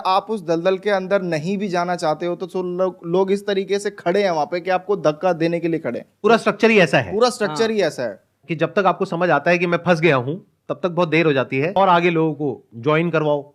आप उस दलदल के अंदर नहीं भी जाना चाहते हो तो लोग इस तरीके से खड़े हैं वहां पे कि आपको धक्का देने के लिए खड़े हैं। पूरा स्ट्रक्चर ही ऐसा है, पूरा स्ट्रक्चर ही ऐसा है कि जब तक आपको समझ आता है कि मैं फंस गया हूं तब तक बहुत देर हो जाती है, और आगे लोगों को ज्वाइन करवाओ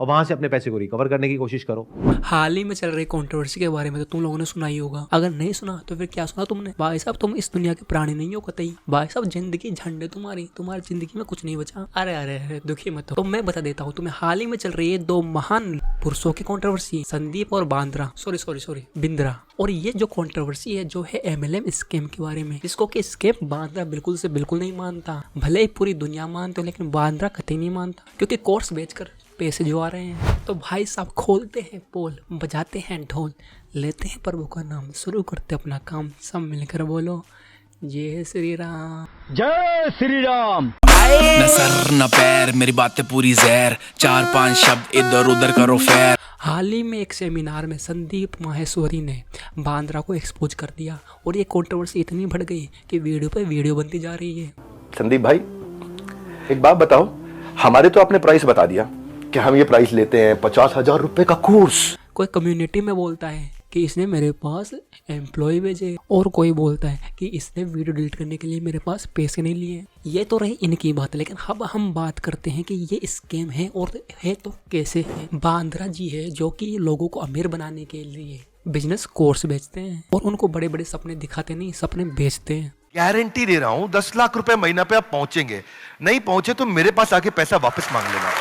और वहां से अपने पैसे को रिकवर करने की कोशिश करो। हाल ही में चल रही कंट्रोवर्सी के बारे में तो तुम लोगों ने सुना ही होगा, अगर नहीं सुना तो फिर क्या सुना तुमने। भाई साहब तुम इस दुनिया के प्राणी नहीं हो कतई, भाई साहब जिंदगी झंड है तुम्हारी जिंदगी में कुछ नहीं बचा। अरे अरे अरे दुखी मत हो, तो मैं बता देता हूँ तुम्हें। हाल ही में चल रही है दो महान पुरुषों की कंट्रोवर्सी, संदीप और बांद्रा, सॉरी बिंद्रा। और ये जो कंट्रोवर्सी है जो है MLM स्कैम के बारे में, जिसको कि स्कैम बांद्रा बिल्कुल से बिल्कुल नहीं मानता। भले ही पूरी दुनिया मानते हो लेकिन बांद्रा कतई नहीं मानता, क्योंकि कोर्स बेचकर पैसे जो आ रहे हैं। तो भाई साहब खोलते हैं पोल, बजाते हैं ढोल, लेते हैं प्रभु का नाम, शुरू करते अपना काम, सब मिलकर बोलो जय श्री राम। जय श्री राम। न सर न पैर, मेरी बातें पूरी जहर, 4-5 शब्द इधर उधर करो फेर। हाल ही में एक सेमिनार में संदीप माहेश्वरी ने बांद्रा को एक्सपोज कर दिया और ये कंट्रोवर्सी इतनी बढ़ गई कि वीडियो पे वीडियो बनती जा रही है। संदीप भाई एक बात बताओ, हमारे तो आपने प्राइस बता दिया कि हम ये प्राइस लेते हैं 50,000 रुपए का कोर्स। कोई कम्युनिटी में बोलता है कि इसने मेरे पास एम्प्लॉय भेजे, और कोई बोलता है कि इसने वीडियो डिलीट करने के लिए मेरे पास पैसे नहीं लिए। ये तो रही इनकी बात, लेकिन अब हम बात करते हैं कि ये स्कैम है और है तो कैसे है। बांद्रा जी है जो कि लोगों को अमीर बनाने के लिए बिजनेस कोर्स बेचते हैं और उनको बड़े बड़े सपने दिखाते नहीं, सपने बेचते हैं। गारंटी दे रहा हूँ 10 लाख रुपए महीना पे आप पहुंचेंगे, नहीं पहुंचे तो मेरे पास आके पैसा वापस मांग लेना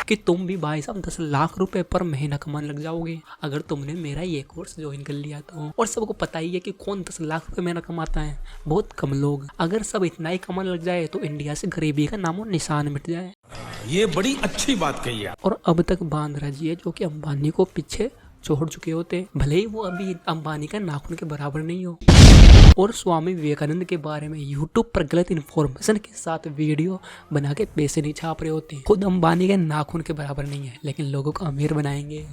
कि तुम भी भाई साहब 10 लाख रुपए पर महीना कमाने लग जाओगे अगर तुमने मेरा ये कोर्स ज्वाइन कर लिया तो। और सबको पता ही है कि कौन 10 लाख रुपए महीना कमाता है, बहुत कम लोग। अगर सब इतना ही कमाने लग जाए तो इंडिया से गरीबी का नामो निशान मिट जाए। ये बड़ी अच्छी बात कही है। और अब तक बांद्रा जी है जो कि अंबानी को पीछे छोड़ चुके होते, भले ही वो अभी अंबानी का नाखून के बराबर नहीं हो। और स्वामी विवेकानंद के बारे में यूट्यूब पर गलत इन्फॉर्मेशन के साथ वीडियो बना के पैसे नहीं छाप रहे होते। खुद अंबानी के नाखून के बराबर नहीं है लेकिन लोगों को अमीर बनाएंगे।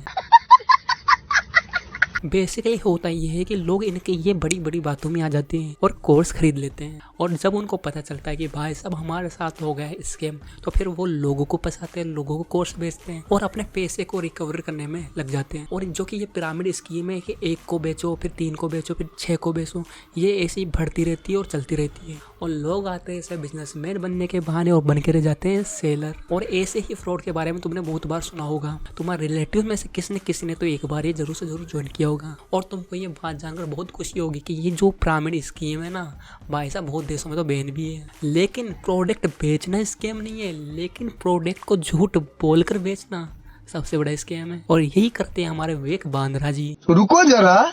बेसिकली होता ये है कि लोग इनके ये बड़ी बड़ी बातों में आ जाते हैं और कोर्स खरीद लेते हैं, और जब उनको पता चलता है कि भाई साहब हमारे साथ हो गया है स्कैम, तो फिर वो लोगों को फंसाते हैं, लोगों को कोर्स बेचते हैं और अपने पैसे को रिकवर करने में लग जाते हैं। और जो कि ये पिरामिड स्कीम है कि 1 को बेचो, फिर 3 को बेचो, फिर 6 को बेचो, ये ऐसी बढ़ती रहती है और चलती रहती है। और लोग आते हैं ऐसे बिजनेसमैन बनने के बहाने और बन के रह जाते हैं सेलर। और ऐसे ही फ्रॉड के बारे में तुमने बहुत बार सुना होगा। तुम्हारे रिलेटिव में से किसी ने तो एक बार ये जरूर से जरूर ज्वाइन किया होगा। और तुमको ये बात जानकर बहुत खुशी होगी कि ये जो पिरामिड स्कीम है ना भाई साहब बहुत देशों में तो बैन भी है। लेकिन प्रोडक्ट बेचना स्कैम नहीं है, लेकिन प्रोडक्ट को झूठ बोलकर बेचना सबसे बड़ा स्कैम है। और यही करते हैं हमारे विवेक बांद्रा जी। रुको जरा,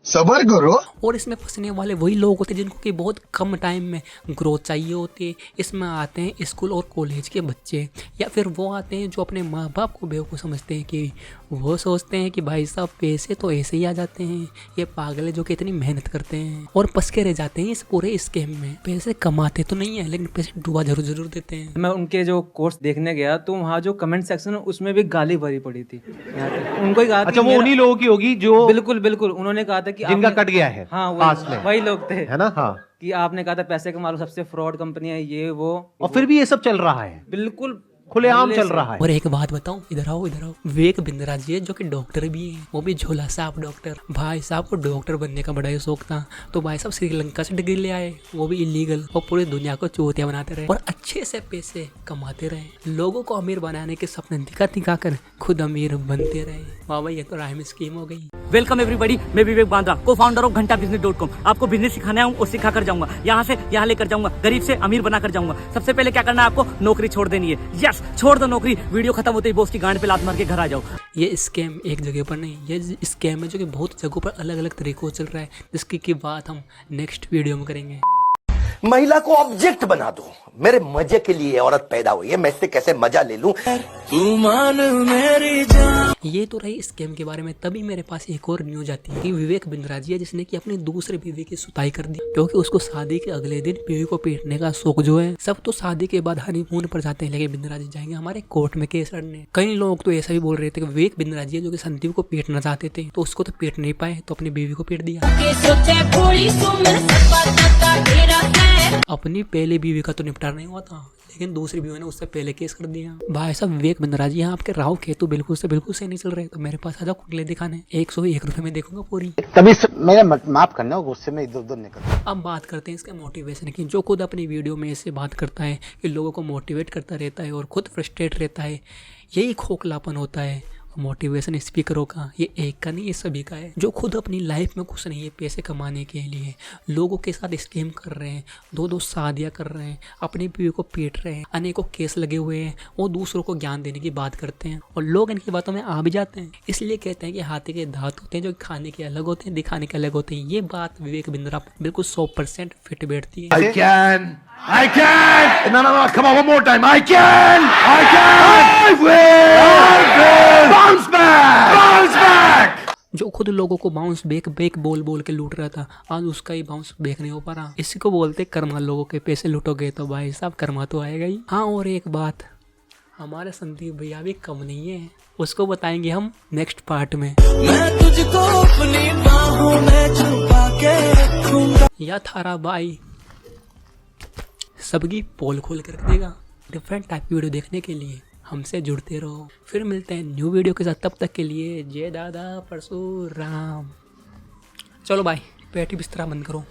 सबर करो। और इसमें फंसने वाले वही लोग होते हैं जिनको कि बहुत कम टाइम में ग्रोथ चाहिए होती है। इसमें आते हैं स्कूल और कॉलेज के बच्चे, या फिर वो आते हैं जो अपने माँ बाप को बेवकूफ़ समझते हैं कि वो सोचते हैं कि भाई साहब पैसे तो ऐसे ही आ जाते हैं, ये पागल है जो कि इतनी मेहनत करते हैं, और पस के रह जाते हैं इस पूरे स्कैम में। पैसे कमाते तो नहीं है लेकिन पैसे डुबा जरूर देते हैं। मैं उनके जो कोर्स देखने गया तो वहाँ जो कमेंट सेक्शन है उसमें भी गाली भरी पड़ी थी। उनको ही कहा, अच्छा वो उन्हीं लोगों की होगी जो बिल्कुल उन्होंने कहा था कि जिनका कट गया है। हाँ वही लोग थे, है ना। हाँ कि आपने कहा था पैसे कमा लो, सबसे फ्रॉड कंपनी है ये वो, और फिर भी ये सब चल रहा है, बिल्कुल खुलेआम चल रहा है। और एक बात बताऊं, इधर आओ। विवेक बिंद्रा जी है जो कि डॉक्टर भी है, वो भी झोला साहब डॉक्टर। भाई साहब को डॉक्टर बनने का बड़ा ही शौक था, तो भाई साहब श्रीलंका से डिग्री ले आए, वो भी इलीगल, और पूरी दुनिया को चूतिया बनाते रहे और अच्छे से पैसे कमाते रहे। लोगों को अमीर बनाने के सपने दिखा कर खुद अमीर बनते रहे। वाह भाई ये तो राइम स्कीम हो गई। वेलकम एवरीबॉडी, मैं विवेक बांद्रा, co-founder ऑफ घंटाbusiness.com। आपको बिजनेस सिखाना है और सिखा कर जाऊंगा, यहाँ से यहाँ लेकर जाऊंगा, गरीब से अमीर बना कर जाऊंगा। सबसे पहले क्या करना है, आपको नौकरी छोड़ देनी है। यस, छोड़ दो नौकरी, वीडियो खत्म होते ही बॉस की गांड पे लात मार के घर आ जाओ। ये स्कैम एक जगह पर नहीं, ये स्कैम है जो कि बहुत जगहों पर अलग अलग तरीकों से चल रहा है, जिसकी की बात हम नेक्स्ट वीडियो में करेंगे। महिला को ऑब्जेक्ट बना दो, मेरे मजे के लिए औरत पैदा हुई है, मैं इससे कैसे मजा ले लूं। ये तो रही स्कैम के बारे में। तभी मेरे पास एक और न्यूज आती है कि विवेक बिंद्रा जी है जिसने कि अपनी दूसरे बीवी की सुताई कर दी, क्योंकि उसको शादी के अगले दिन बीवी को पीटने का शौक जो है। सब तो शादी के बाद हनीमून पर जाते हैं, लेकिन बिंद्रा जी जाएंगे हमारे कोर्ट में केस लड़ने। कई लोग तो ऐसा भी बोल रहे थे कि विवेक बिंद्रा जी है जो कि संदीप को पीटना चाहते थे, तो उसको तो पीट नहीं पाए, तो अपनी बीवी को पीट दिया। अपनी पहली बीवी का तो निपटारा नहीं हुआ था, लेकिन दूसरी व्यू ने उससे पहले केस कर दिया। भाई साहब विवेक बिंद्रा जी, यहाँ आपके राव खेतु बिल्कुल से नहीं चल रहे, तो मेरे पास आ जाओ कुंडली दिखाने, 101 रुपए में देखूंगा पूरी। तभी मेरा माफ करना, गुस्से में इधर उधर निकल। अब बात करते हैं इसके मोटिवेशन की। जो खुद अपनी वीडियो में ऐसे बात करता है कि लोगों को मोटिवेट करता रहता है और खुद फ्रस्ट्रेट रहता है, यही खोखलापन होता है। मोटिवेशन स्पीकरों का ये एक का नहीं, ये सभी का है। जो खुद अपनी लाइफ में खुश नहीं है, पैसे कमाने के लिए लोगों के साथ स्कैम कर रहे हैं, दो शादियां कर रहे हैं, अपनी बीवी को पीट रहे हैं, अनेकों केस लगे हुए हैं, वो दूसरों को ज्ञान देने की बात करते हैं और लोग इनकी बातों में आ भी जाते हैं। इसलिए कहते हैं कि हाथी के दांत होते हैं जो खाने के अलग होते हैं, दिखाने के अलग होते हैं। ये बात विवेक बिंद्रा बिल्कुल 100% फिट बैठती है। I can! No, come on, one more time. I can! I will! Bounce back! Bounce back! जो खुद लोगों को बाउंस बैक बोल के लूट रहा था, आज उसका ही बाउंस बैक नहीं हो पा रहा। इसी को बोलते कर्मा। लोगों के पैसे लूटोगे तो भाई साहब कर्मा तो आएगा ही। हाँ, और एक बात, हमारे संदीप भैया भी कम नहीं है, उसको बताएंगे हम नेक्स्ट पार्ट में। मैं तुझको अपनी बाहों में छुपा के रखूंगा। या थारा भाई सबकी पोल खोल कर रख देगा। डिफरेंट टाइप की वीडियो देखने के लिए हमसे जुड़ते रहो। फिर मिलते हैं न्यू वीडियो के साथ, तब तक के लिए जय दादा परशुराम। चलो भाई, पेटी बिस्तरा बंद करो।